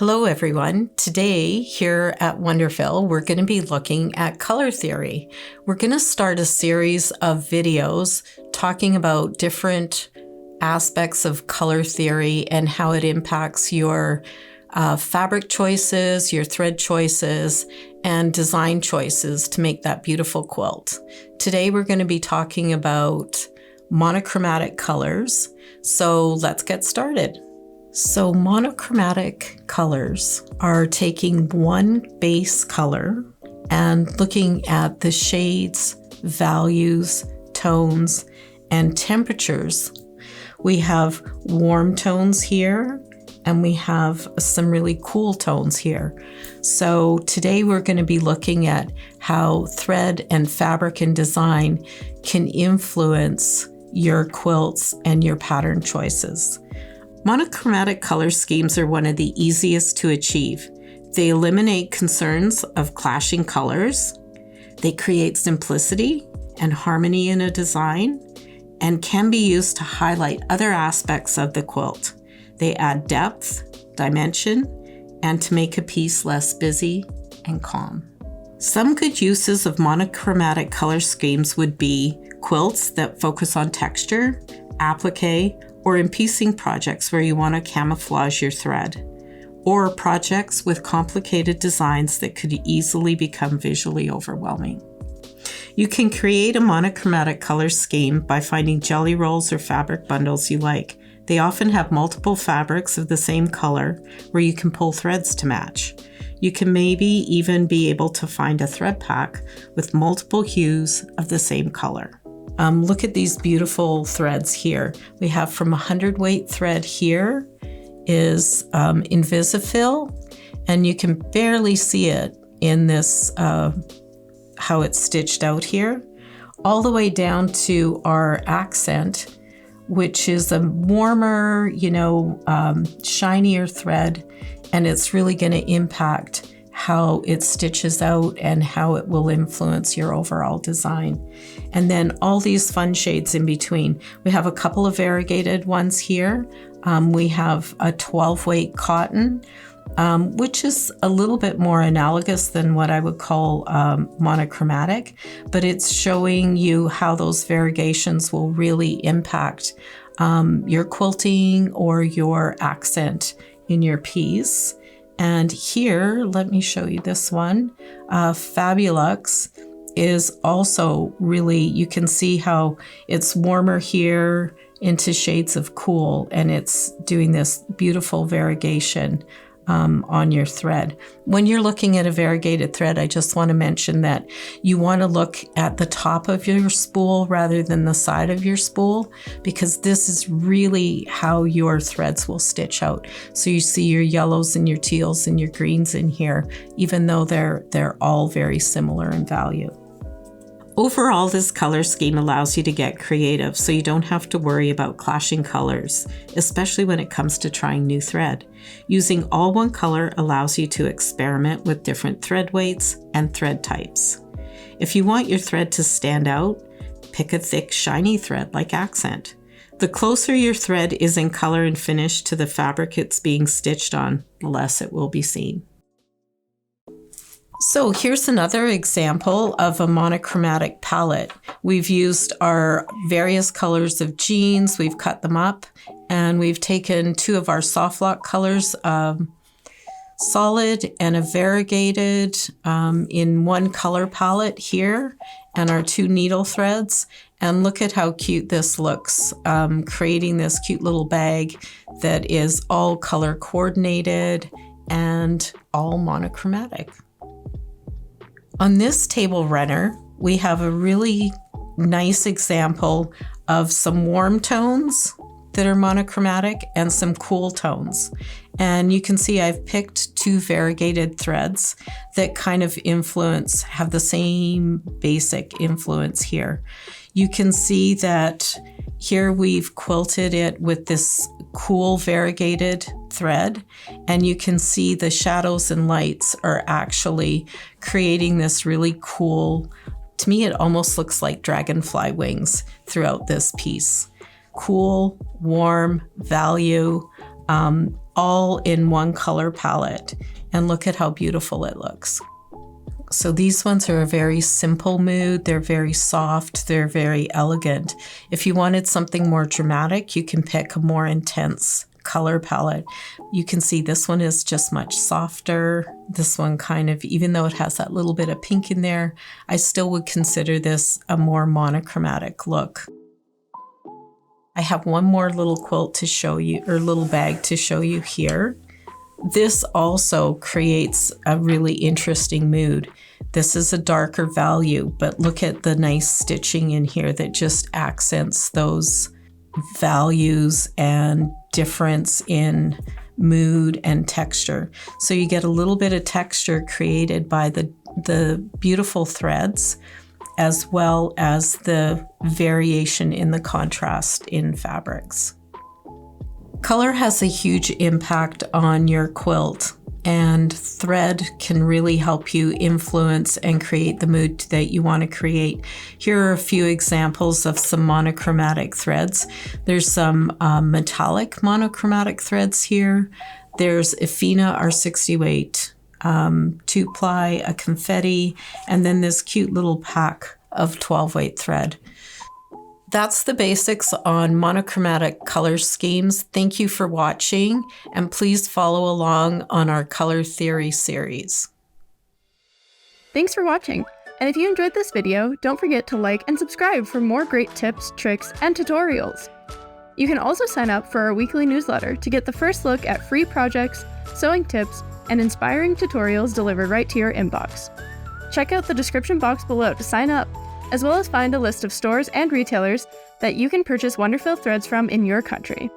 Hello everyone. Today here at WonderFil, we're going to be looking at color theory. We're going to start a series of videos talking about different aspects of color theory and how it impacts your fabric choices, your thread choices, and design choices to make that beautiful quilt. Today we're going to be talking about monochromatic colors. So let's get started. So monochromatic colors are taking one base color and looking at the shades, values, tones, and temperatures. We have warm tones here, and we have some really cool tones here. So today we're going to be looking at how thread and fabric and design can influence your quilts and your pattern choices. Monochromatic color schemes are one of the easiest to achieve. They eliminate concerns of clashing colors. They create simplicity and harmony in a design and can be used to highlight other aspects of the quilt. They add depth, dimension, and to make a piece less busy and calm. Some good uses of monochromatic color schemes would be quilts that focus on texture, applique, or in piecing projects where you want to camouflage your thread, or projects with complicated designs that could easily become visually overwhelming. You can create a monochromatic color scheme by finding jelly rolls or fabric bundles you like. They often have multiple fabrics of the same color where you can pull threads to match. You can maybe even be able to find a thread pack with multiple hues of the same color. Look at these beautiful threads here. We have from 100 weight thread here is WonderFil, and you can barely see it in this, how it's stitched out here, all the way down to our accent, which is a warmer, shinier thread, and it's really going to impact how it stitches out and how it will influence your overall design. And then all these fun shades in between. We have a couple of variegated ones here. We have a 12 weight cotton, which is a little bit more analogous than what I would call monochromatic, but it's showing you how those variegations will really impact your quilting or your accent in your piece. And here, let me show you this one. Fabulux is also really, you can see how it's warmer here into shades of cool, and it's doing this beautiful variegation on your thread. When you're looking at a variegated thread, I just want to mention that you want to look at the top of your spool rather than the side of your spool, because this is really how your threads will stitch out. So you see your yellows and your teals and your greens in here, even though they're all very similar in value. Overall, this color scheme allows you to get creative, so you don't have to worry about clashing colors, especially when it comes to trying new thread. Using all one color allows you to experiment with different thread weights and thread types. If you want your thread to stand out, pick a thick, shiny thread like accent. The closer your thread is in color and finish to the fabric it's being stitched on, the less it will be seen. So here's another example of a monochromatic palette. We've used our various colors of jeans, we've cut them up, and we've taken two of our soft lock colors, solid and a variegated in one color palette here, and our two needle threads. And look at how cute this looks, creating this cute little bag that is all color coordinated and all monochromatic. On this table runner, we have a really nice example of some warm tones that are monochromatic and some cool tones. And you can see I've picked two variegated threads that kind of have the same basic influence here. You can see that here we've quilted it with this cool variegated thread, and you can see the shadows and lights are actually creating this really cool, to me it almost looks like dragonfly wings throughout this piece. Cool, warm, value, all in one color palette. And look at how beautiful it looks. So these ones are a very simple mood. They're very soft. They're very elegant. If you wanted something more dramatic, you can pick a more intense color palette. You can see this one is just much softer. This one kind of, even though it has that little bit of pink in there, I still would consider this a more monochromatic look. I have one more little quilt to show you, or little bag to show you here. This also creates a really interesting mood. This is a darker value, but look at the nice stitching in here that just accents those values and difference in mood and texture. So you get a little bit of texture created by the beautiful threads, as well as the variation in the contrast in fabrics. Color has a huge impact on your quilt, and thread can really help you influence and create the mood that you want to create. Here are a few examples of some monochromatic threads. There's some metallic monochromatic threads here. There's Efina R60 weight, 2-ply, a confetti, and then this cute little pack of 12 weight thread. That's the basics on monochromatic color schemes. Thank you for watching, and please follow along on our color theory series. Thanks for watching. And if you enjoyed this video, don't forget to like and subscribe for more great tips, tricks, and tutorials. You can also sign up for our weekly newsletter to get the first look at free projects, sewing tips, and inspiring tutorials delivered right to your inbox. Check out the description box below to sign up, as well as find a list of stores and retailers that you can purchase WonderFil threads from in your country.